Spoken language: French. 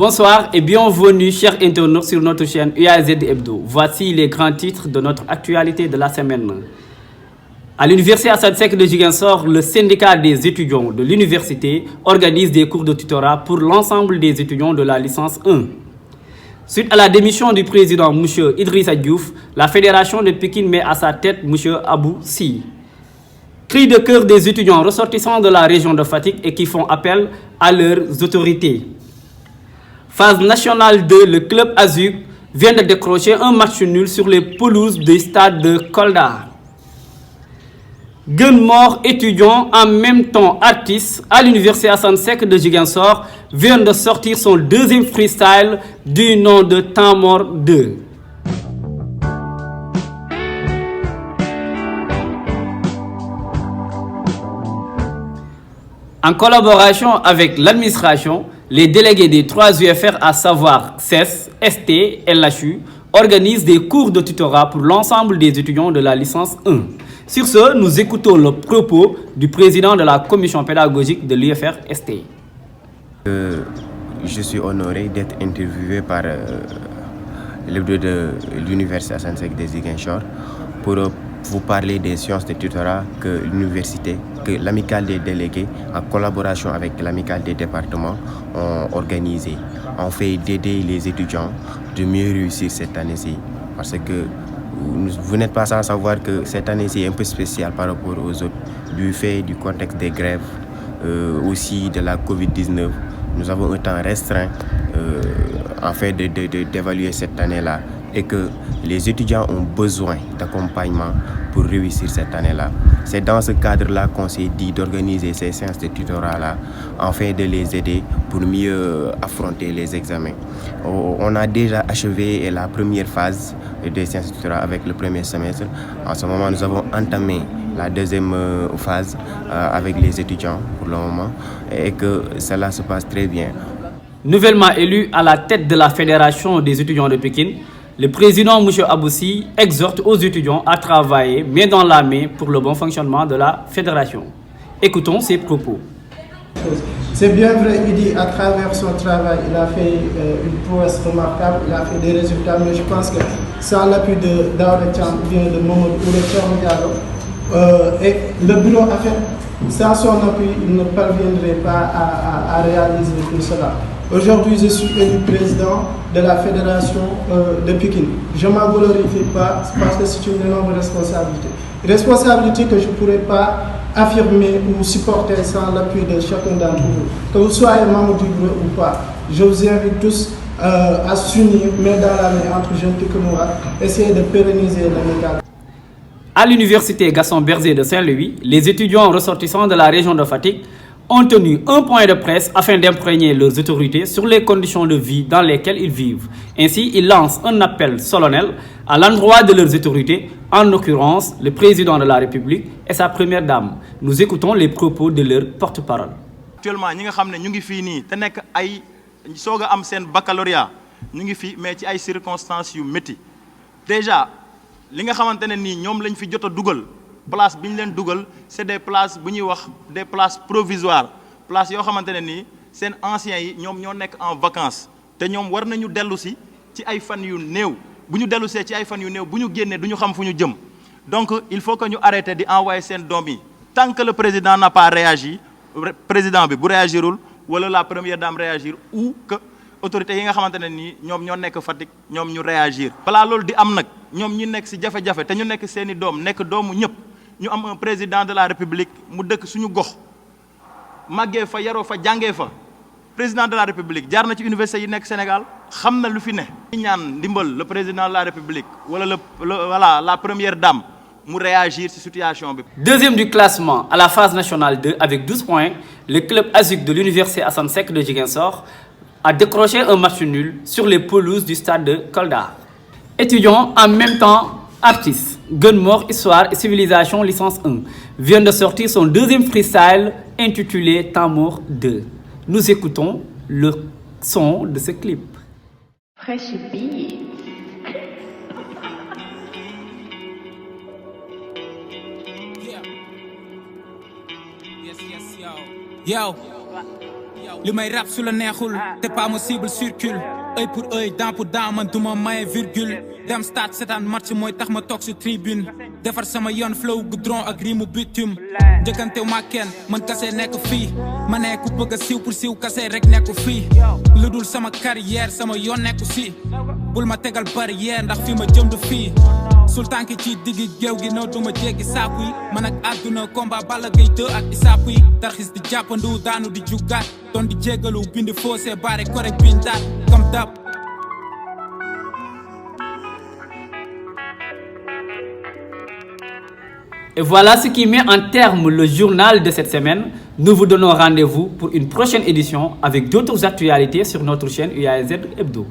Bonsoir et bienvenue, chers internautes, sur notre chaîne UAZ Hebdo. Voici les grands titres de notre actualité de la semaine. À l'université Assane Seck de Ziguinchor, le syndicat des étudiants de l'université organise des cours de tutorat pour l'ensemble des étudiants de la licence 1. Suite à la démission du président M. Idrissa Diouf, la fédération de Pékin met à sa tête M. Abou Sy. Cri de cœur des étudiants ressortissants de la région de Fatick et qui font appel à leurs autorités. Phase nationale 2, le club Azuk vient de décrocher un match nul sur les pelouses du stade de Kolda. Gunmore, étudiant en même temps artiste à l'université Assane Seck de Ziguinchor, vient de sortir son deuxième freestyle du nom de Temps Mort 2. En collaboration avec l'administration, les délégués des 3 UFR, à savoir CES, ST et LHU, organisent des cours de tutorat pour l'ensemble des étudiants de la licence 1. Sur ce, nous écoutons le propos du président de la commission pédagogique de l'UFR ST. Je suis honoré d'être interviewé par l'hebdo de l'université Assane Seck de Ziguinchor pour vous parler des séances de tutorat que l'université, que l'amicale des délégués, en collaboration avec l'amicale des départements, ont organisé. On fait d'aider les étudiants de mieux réussir cette année-ci. Parce que vous n'êtes pas sans savoir que cette année-ci est un peu spéciale par rapport aux autres, du fait du contexte des grèves, aussi de la Covid-19. Nous avons un temps restreint afin d'évaluer cette année-là et que les étudiants ont besoin d'accompagnement pour réussir cette année-là. C'est dans ce cadre-là qu'on s'est dit d'organiser ces séances de tutorat-là afin de les aider pour mieux affronter les examens. On a déjà achevé la première phase des séances de tutorat avec le premier semestre. En ce moment, nous avons entamé la deuxième phase avec les étudiants pour le moment et que cela se passe très bien. Nouvellement élu à la tête de la fédération des étudiants de Pékin, le président M. Abou Sy exhorte aux étudiants à travailler main dans la main pour le bon fonctionnement de la fédération. Écoutons ses propos. C'est bien vrai, il dit à travers son travail, il a fait une prouesse remarquable, il a fait des résultats, mais je pense que sans l'appui de Daouda Thiam ou bien de Mamadou ou de Thierno Diallo, et le bureau a fait, sans son appui, il ne parviendrait pas à réaliser tout cela. Aujourd'hui, je suis élu président de la fédération de Pékin. Je ne m'en glorifie pas parce que c'est une énorme responsabilité. Responsabilité que je ne pourrais pas affirmer ou supporter sans l'appui de chacun d'entre vous. Que vous soyez membre du bureau ou pas, je vous invite tous à s'unir, main dans la main entre jeunes Pékinois, essayer de pérenniser l'amicale. À l'université Gaston Berger de Saint-Louis, les étudiants ressortissants de la région de Fatick ont tenu un point de presse afin d'imprégner leurs autorités sur les conditions de vie dans lesquelles ils vivent. Ainsi, ils lancent un appel solennel à l'endroit de leurs autorités, en l'occurrence le président de la République et sa première dame. Nous écoutons les propos de leur porte-parole. Actuellement, ñi nga xamné ñu ngi fi ni té nek ay soga am sen baccalauréat ñu ngi fi mais ci ay circonstances yu métti. Déjà, li nga xamantene ni ñom lañ fi jotta duggal place bi ñu leen dugal c'est des places bu ñuy wax des places provisoires places yoo xamante ne nii seen anciens yi ñoom ñoo nekk en vacances te ñoom war nañu dellu si ci ay fan yu néew bu ñu dellu see ci ay fan yu néew bu ñu génnee du ñu xam fu ñu jëm donc il faut que ñu arrêter di envoyer seen doom yi tant que le président n'a pas réagi président bi bu réagirul wala la première dame réagir ou que autorités yi nga xamante ne nii ñoom ñoo nekk Fatick ñoom ñu réagir. balaa loolu di am nag ñoom ñi nekk si jafe-jafe te ñu nekk seen i doom nekk doomu ñëpp. Nous avons un président de la République mu dëkk suñu gox màggee fa yaroo fa jàngee fa président de la République jaar na ci université yi nekk Sénégal xam na lu fi ne. ñaan ndimbal le président de la République wala voilà la première dame mu réagir ci situation bi. Deuxième du classement à la phase nationale 2 avec 12 points, le club Azuk de l'université Assane Seck de Ziguinchor a décroché un match nul sur les pelouses du stade de Kolda. Étudiants en même temps artiste, Gunmore, Histoire et Civilisation licence 1 vient de sortir son deuxième freestyle intitulé Temps Mort 2. Nous écoutons le son de ce clip. Fresh beat. Yo. li may rap su la neexul te pas ma cible circule œil pour œil dent pour dent man duma maye virgule dem stade seetaan match mooy tax ma toog si tribune defar sama yoon flow goudron ak rimu bitume njëkkantew ma kenn man kase nekk fii ma ne ku bëgg a siiw pour siiw kase rek nekku fii lu dul sama carrière sama yoon nekku si bul ma tegal barrière ndax fi ma jëm du fii sultan ki ci diggi géew gi noo duma jéggi saaku yi man ak àdduna combat Balla Gaye 2 ak isaapu yi tarxis di jàppandu daanu di jugaat doon di jéggalu bindi faussé bare correct bindaat comme dab. Et voilà ce qui met en terme le journal de cette semaine. Nous vous donnons rendez-vous pour une prochaine édition avec d'autres actualités sur notre chaîne UAZ Hebdo.